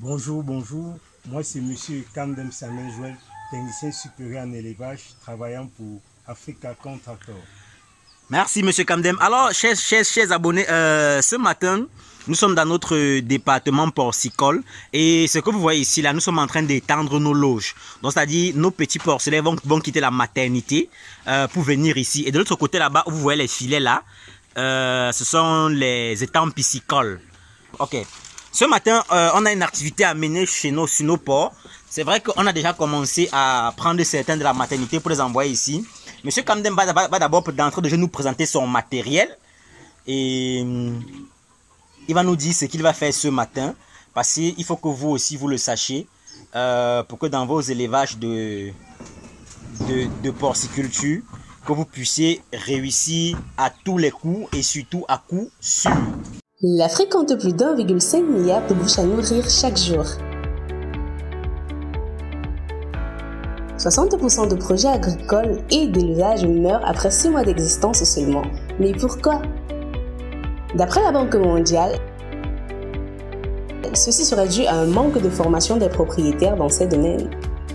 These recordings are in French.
Bonjour, bonjour. Moi, c'est Monsieur Kamdem Samuel Joël, technicien supérieur en élevage, travaillant pour Africa Contractor. Merci, Monsieur Kamdem. Alors, chers abonnés, ce matin, nous sommes dans notre département porcicole et ce que vous voyez ici, là, nous sommes en train d'étendre nos loges. Donc, c'est-à-dire, nos petits porcelets vont quitter la maternité pour venir ici. Et de l'autre côté, là-bas, vous voyez les filets, là, ce sont les étangs piscicoles. Ok. Ce matin, on a une activité à mener chez nous, sur nos porcs. C'est vrai qu'on a déjà commencé à prendre certains de la maternité pour les envoyer ici. Monsieur Kamdem va d'abord d'entrée de jeu nous présenter son matériel. Et il va nous dire ce qu'il va faire ce matin. Parce qu'il faut que vous aussi, vous le sachiez. Pour que dans vos élevages de porciculture, que vous puissiez réussir à tous les coups et surtout à coup sûr. L'Afrique compte plus d'1,5 milliard de bouches à nourrir chaque jour. 60% de projets agricoles et d'élevage meurent après 6 mois d'existence seulement. Mais pourquoi? D'après la Banque mondiale, ceci serait dû à un manque de formation des propriétaires dans ces domaines.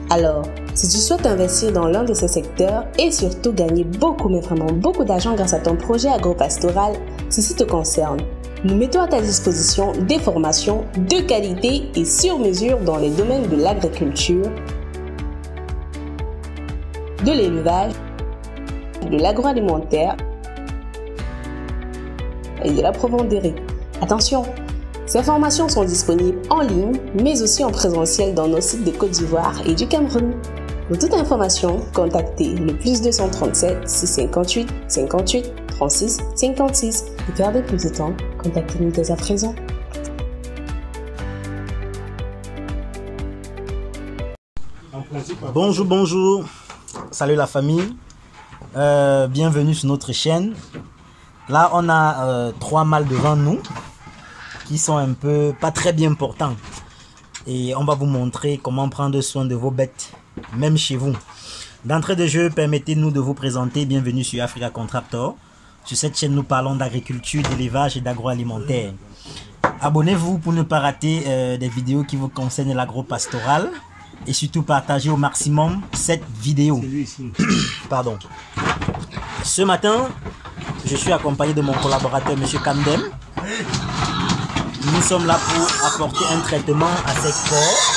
Alors, si tu souhaites investir dans l'un de ces secteurs et surtout gagner beaucoup, mais vraiment beaucoup d'argent grâce à ton projet agropastoral, ceci te concerne. Nous mettons à ta disposition des formations de qualité et sur mesure dans les domaines de l'agriculture, de l'élevage, de l'agroalimentaire et de la provenderie. Attention, ces formations sont disponibles en ligne, mais aussi en présentiel dans nos sites de Côte d'Ivoire et du Cameroun. Pour toute information, contactez le +237 658 58 36 56. Ne perdez plus de temps, contactez-nous dès à présent. Bonjour, bonjour. Salut la famille. Bienvenue sur notre chaîne. Là, on a 3 mâles devant nous qui sont un peu pas très bien portants. Et on va vous montrer comment prendre soin de vos bêtes, même chez vous. D'entrée de jeu, permettez-nous de vous présenter. Bienvenue sur Africa Contractor. Sur cette chaîne, nous parlons d'agriculture, d'élevage et d'agroalimentaire. Abonnez-vous pour ne pas rater des vidéos qui vous concernent l'agro-pastoral. Et surtout, partagez au maximum cette vidéo. Pardon. Ce matin, je suis accompagné de mon collaborateur, M. Kamdem. Nous sommes là pour apporter un traitement à ces porcs.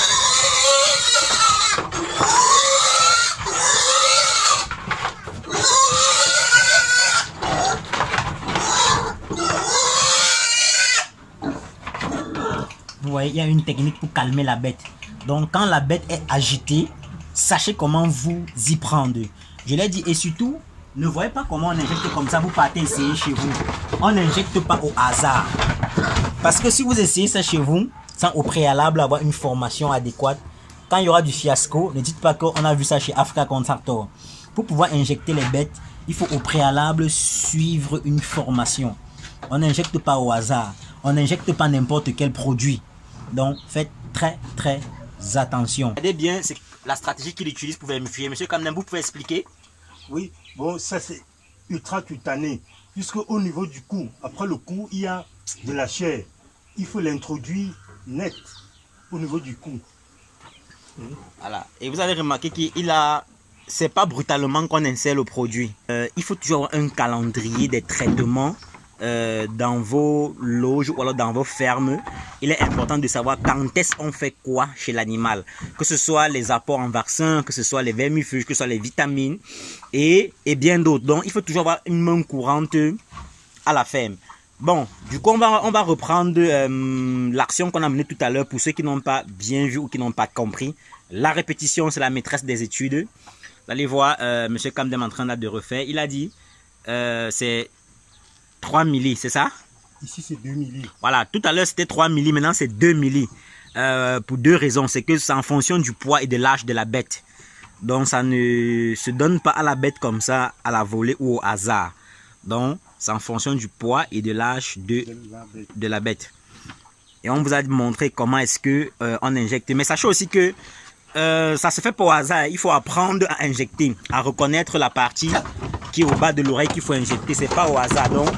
Vous voyez, il y a une technique pour calmer la bête. Donc, quand la bête est agitée, sachez comment vous y prendre. Je l'ai dit, et surtout, ne voyez pas comment on injecte comme ça, vous partez essayer chez vous. On n'injecte pas au hasard. Parce que si vous essayez ça chez vous, sans au préalable avoir une formation adéquate, quand il y aura du fiasco, ne dites pas qu'on a vu ça chez Africa Contractor. Pour pouvoir injecter les bêtes, il faut au préalable suivre une formation. On n'injecte pas au hasard. On n'injecte pas n'importe quel produit. Donc, faites très attention. Regardez bien, c'est la stratégie qu'il utilise pour vermifier. Monsieur Kamdem, vous pouvez expliquer? Oui, bon, ça c'est ultra cutané. Puisque au niveau du cou, après le cou, il y a de la chair. Il faut l'introduire net au niveau du cou. Voilà. Et vous avez remarqué qu'il a... C'est pas brutalement qu'on insère le produit. Il faut toujours avoir un calendrier des traitements dans vos loges ou alors dans vos fermes. Il est important de savoir quand est-ce qu'on fait quoi chez l'animal. Que ce soit les apports en vaccin, que ce soit les vermifuges, que ce soit les vitamines et bien d'autres. Donc, il faut toujours avoir une main courante à la ferme. Bon, du coup, on va reprendre l'action qu'on a menée tout à l'heure pour ceux qui n'ont pas bien vu ou qui n'ont pas compris. La répétition, c'est la maîtresse des études. Vous allez voir M. Kamdem en train de refaire. Il a dit, c'est 3 milli, c'est ça? Ici, c'est 2 milli. Voilà, tout à l'heure, c'était 3 milli, maintenant, c'est 2 milli. Pour 2 raisons. C'est que c'est en fonction du poids et de l'âge de la bête. Donc, ça ne se donne pas à la bête comme ça, à la volée ou au hasard. Donc, c'est en fonction du poids et de l'âge de la bête. Et on vous a montré comment est-ce que on injecte. Mais sachez aussi que ça se fait pas au hasard. Il faut apprendre à injecter, à reconnaître la partie qui est au bas de l'oreille qu'il faut injecter. C'est pas au hasard. Donc,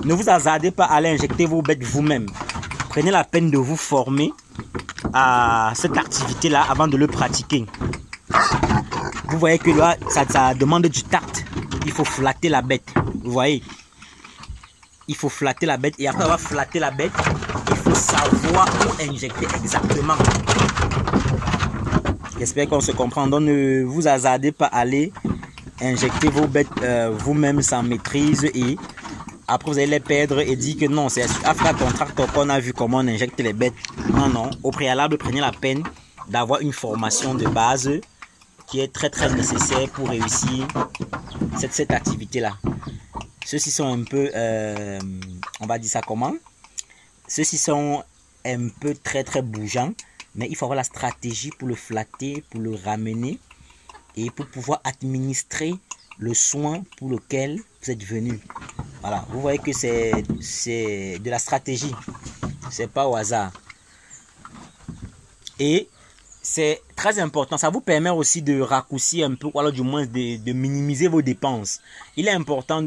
ne vous hasardez pas à aller injecter vos bêtes vous-même. Prenez la peine de vous former à cette activité-là avant de le pratiquer. Vous voyez que là, ça demande du tact. Il faut flatter la bête. Vous voyez? Il faut flatter la bête. Et après avoir flatté la bête, il faut savoir où injecter exactement. J'espère qu'on se comprend. Donc ne vous hasardez pas à aller injecter vos bêtes vous-même sans maîtrise. Et après vous allez les perdre et dire que non, c'est Africa Contractor qu'on a vu comment on injecte les bêtes. Non, non. Au préalable, prenez la peine d'avoir une formation de base qui est très nécessaire pour réussir cette activité-là. Ceux-ci sont un peu, on va dire ça comment? Ceux-ci sont un peu très bougeants, mais il faut avoir la stratégie pour le flatter, pour le ramener et pour pouvoir administrer le soin pour lequel vous êtes venu. Voilà, vous voyez que c'est de la stratégie, c'est pas au hasard. Et c'est très important, ça vous permet aussi de raccourcir un peu, ou alors du moins de minimiser vos dépenses. Il est important,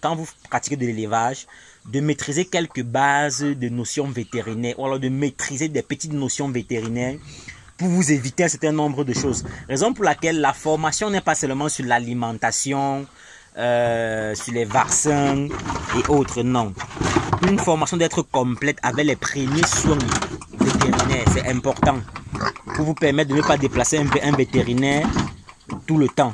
quand vous pratiquez de l'élevage, de maîtriser quelques bases de notions vétérinaires, ou alors de maîtriser des petites notions vétérinaires pour vous éviter un certain nombre de choses. Raison pour laquelle la formation n'est pas seulement sur l'alimentation, sur les vaccins et autres, non. Une formation d'être complète avec les premiers soins vétérinaires, c'est important. Pour vous permettre de ne pas déplacer un vétérinaire tout le temps.